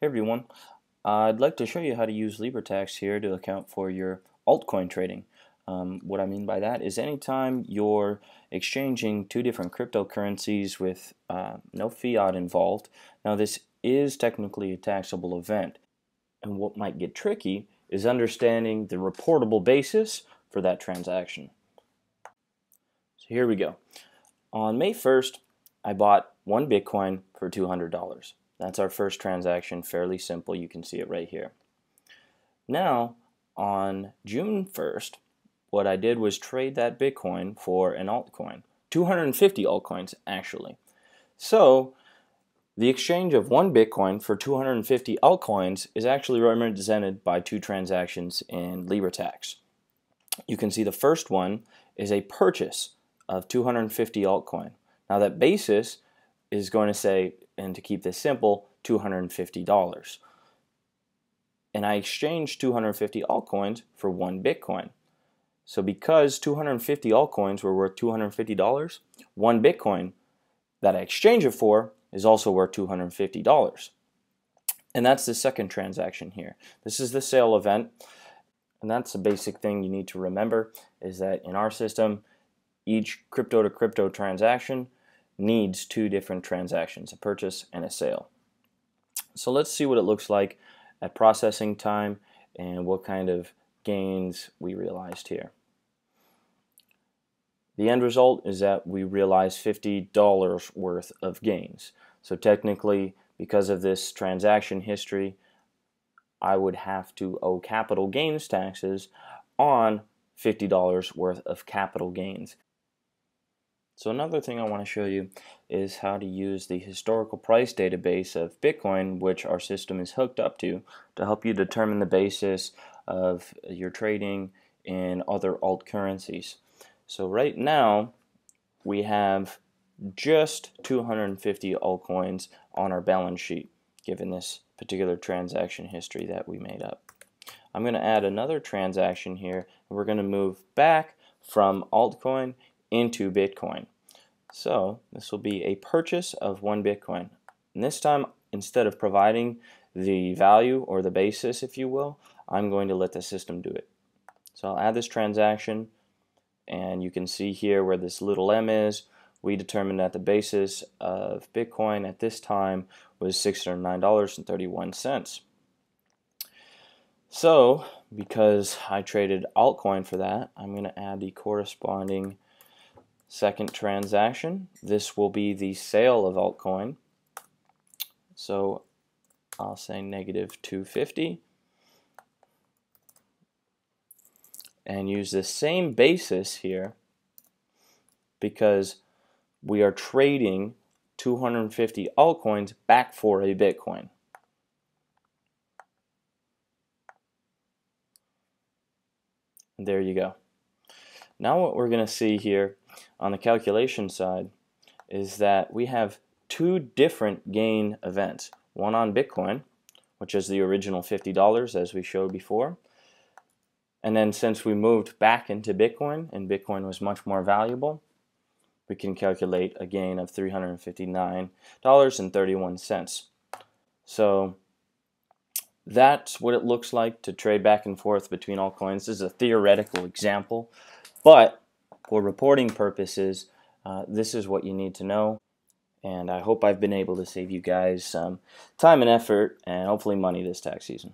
Hey everyone, I'd like to show you how to use LibraTax here to account for your altcoin trading. What I mean by that is anytime you're exchanging two different cryptocurrencies with no fiat involved. Now this is technically a taxable event, and what might get tricky is understanding the reportable basis for that transaction. So here we go. On May 1st, I bought one Bitcoin for $200. That's our first transaction, fairly simple. You can see it right here. Now, on June 1st, what I did was trade that Bitcoin for an altcoin. 250 altcoins, actually. So, the exchange of one Bitcoin for 250 altcoins is actually represented by two transactions in LibraTax. You can see the first one is a purchase of 250 altcoin. Now that basis is going to say, and to keep this simple, $250. And I exchanged 250 altcoins for one Bitcoin. So because 250 altcoins were worth $250, one Bitcoin that I exchanged it for is also worth $250. And that's the second transaction here. This is the sale event, and that's the basic thing you need to remember, is that in our system, each crypto to crypto transaction needs two different transactions, a purchase and a sale. So let's see what it looks like at processing time and what kind of gains we realized here. The end result is that we realized $50 worth of gains. So technically, because of this transaction history, I would have to owe capital gains taxes on $50 worth of capital gains. So another thing I want to show you is how to use the historical price database of Bitcoin, which our system is hooked up to help you determine the basis of your trading in other alt currencies. So right now we have just 250 altcoins on our balance sheet, given this particular transaction history that we made up. I'm going to add another transaction here, and we're going to move back from altcoin into Bitcoin. So this will be a purchase of one Bitcoin. And this time, instead of providing the value or the basis, if you will, I'm going to let the system do it. So I'll add this transaction, and you can see here where this little m is. We determined that the basis of Bitcoin at this time was $609.31. So, because I traded altcoin for that, I'm going to add the corresponding second transaction. This will be the sale of altcoin. So I'll say negative 250 and use the same basis here because we are trading 250 altcoins back for a Bitcoin. There you go. Now what we're going to see here on the calculation side is that we have two different gain events. One on Bitcoin, which is the original $50 as we showed before. And then since we moved back into Bitcoin and Bitcoin was much more valuable, we can calculate a gain of $359.31. So that's what it looks like to trade back and forth between altcoins. This is a theoretical example, but for reporting purposes, this is what you need to know. And I hope I've been able to save you guys some time and effort and hopefully money this tax season.